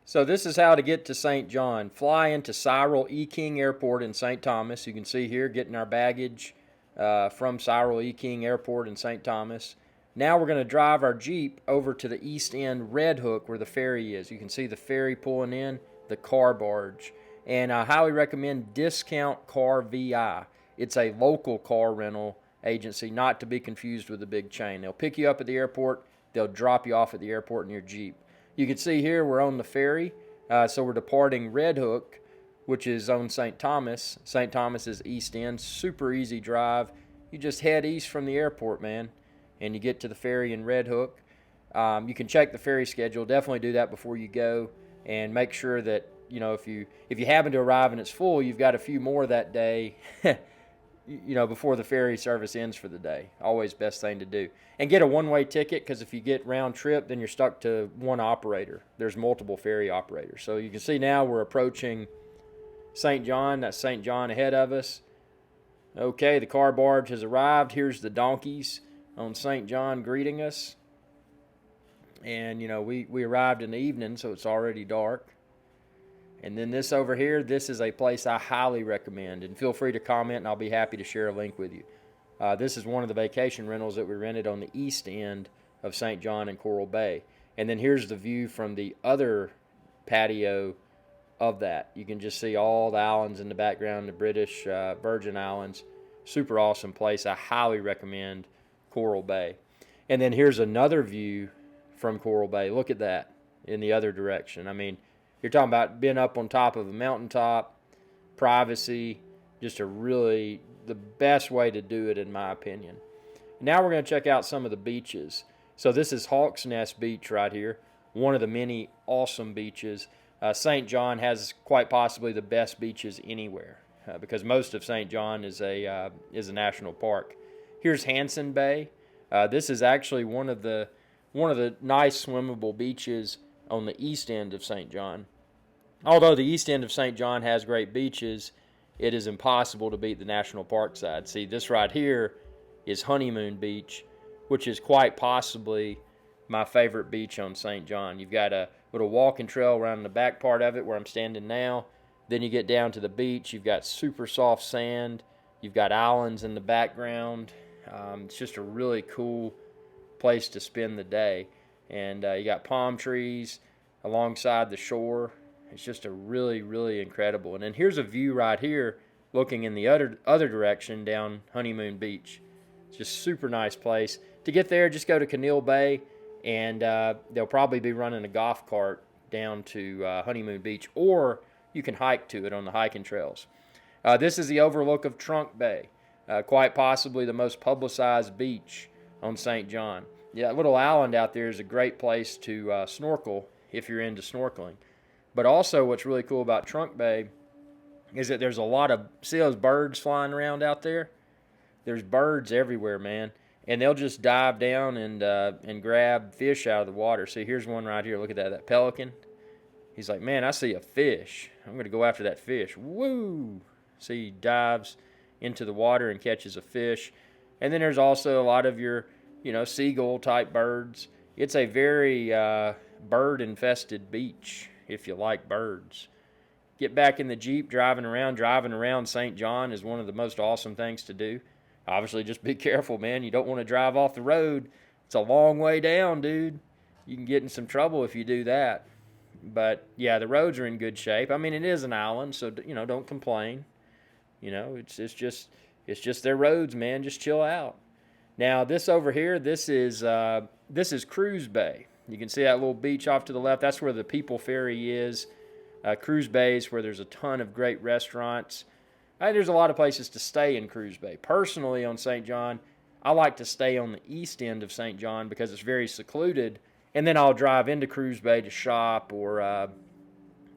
So this is how to get to St. John. Fly into Cyril E. King Airport in St. Thomas. You can see here getting our baggage from Cyril E. King Airport in St. Thomas. Now we're going to drive our Jeep over to the East End Red Hook where the ferry is. You can see the ferry pulling in, the car barge. And I highly recommend Discount Car VI. It's a local car rental agency, not to be confused with a big chain. They'll pick you up at the airport. They'll drop you off at the airport in your Jeep. You can see here we're on the ferry, so we're departing Red Hook, which is on St. Thomas. St. Thomas is East End, super easy drive. You just head east from the airport, man, and you get to the ferry in Red Hook. You can check the ferry schedule. Definitely do that before you go, and make sure that if you happen to arrive and it's full, you've got a few more that day. Before the ferry service ends for the day. Always best thing to do. And get a one-way ticket, because if you get round trip, then you're stuck to one operator. There's multiple ferry operators. So you can see now we're approaching St. John. That's St. John ahead of us. Okay, the car barge has arrived. Here's the donkeys on St. John greeting us. And, we arrived in the evening, so it's already dark. And then this over here, this is a place I highly recommend. And feel free to comment, and I'll be happy to share a link with you. This is one of the vacation rentals that we rented on the east end of St. John and Coral Bay. And then here's the view from the other patio of that. You can just see all the islands in the background, the British Virgin Islands. Super awesome place. I highly recommend Coral Bay. And then here's another view from Coral Bay. Look at that in the other direction. I mean, you're talking about being up on top of a mountaintop, privacy, just the best way to do it in my opinion. Now we're going to check out some of the beaches. So this is Hawk's Nest Beach right here, one of the many awesome beaches. St. John has quite possibly the best beaches anywhere because most of St. John is a national park. Here's Hanson Bay. This is actually one of the nice swimmable beaches on the east end of St. John. Although the east end of St. John has great beaches, it is impossible to beat the national park side. See, this right here is Honeymoon Beach, which is quite possibly my favorite beach on St. John. You've got a little walking trail around the back part of it where I'm standing now. Then you get down to the beach. You've got super soft sand. You've got islands in the background. It's just a really cool place to spend the day. And you got palm trees alongside the shore. It's just a really, really incredible. And then here's a view right here looking in the other direction down Honeymoon Beach. It's just a super nice place. To get there, just go to Canil Bay, and they'll probably be running a golf cart down to Honeymoon Beach, or you can hike to it on the hiking trails. This is the overlook of Trunk Bay, quite possibly the most publicized beach on St. John. Yeah, that little island out there is a great place to snorkel if you're into snorkeling. But also what's really cool about Trunk Bay is that there's a lot of, see those birds flying around out there? There's birds everywhere, man. And they'll just dive down and grab fish out of the water. See, here's one right here. Look at that pelican. He's like, man, I see a fish. I'm going to go after that fish. Woo! See, he dives into the water and catches a fish. And then there's also a lot of your seagull-type birds. It's a very bird-infested beach, if you like birds. Get back in the Jeep, driving around St. John is one of the most awesome things to do. Obviously, just be careful, man. You don't want to drive off the road. It's a long way down, dude. You can get in some trouble if you do that. But, yeah, the roads are in good shape. I mean, it is an island, so, don't complain. It's just their roads, man. Just chill out. Now, this over here, this is Cruise Bay. You can see that little beach off to the left. That's where the People Ferry is. Cruise Bay is where there's a ton of great restaurants. There's a lot of places to stay in Cruise Bay. Personally, on St. John, I like to stay on the east end of St. John because it's very secluded, and then I'll drive into Cruise Bay to shop or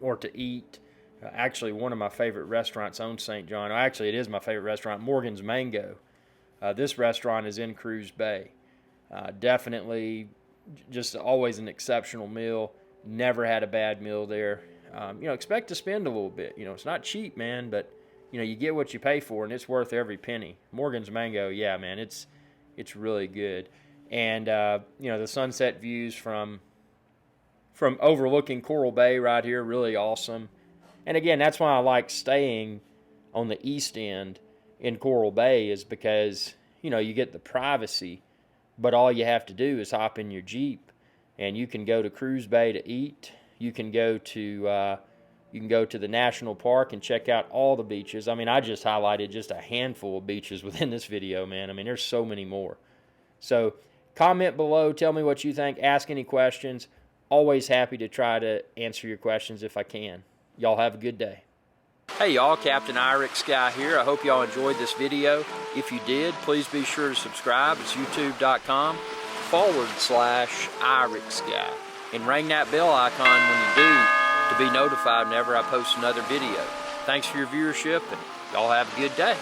to eat. Actually, one of my favorite restaurants on St. John, actually it is my favorite restaurant, Morgan's Mango. This restaurant is in Cruise Bay. Definitely just always an exceptional meal. Never had a bad meal there. Expect to spend a little bit. It's not cheap, man, but you get what you pay for, and it's worth every penny. Morgan's Mango, yeah, man, it's really good. And the sunset views from from overlooking Coral Bay right here. Really awesome. And again, that's why I like staying on the east end in Coral Bay, is because, you know, you get the privacy, but all you have to do is hop in your Jeep and you can go to Cruise Bay to eat. You can go to the national park and check out all the beaches. I mean, I just highlighted just a handful of beaches within this video, man. I mean, there's so many more. So comment below, tell me what you think, ask any questions. Always happy to try to answer your questions if I can. Y'all have a good day. Hey y'all, Captain Irix Guy here. I hope y'all enjoyed this video. If you did, please be sure to subscribe. It's youtube.com/Irix Guy. And ring that bell icon when you do to be notified whenever I post another video. Thanks for your viewership, and y'all have a good day.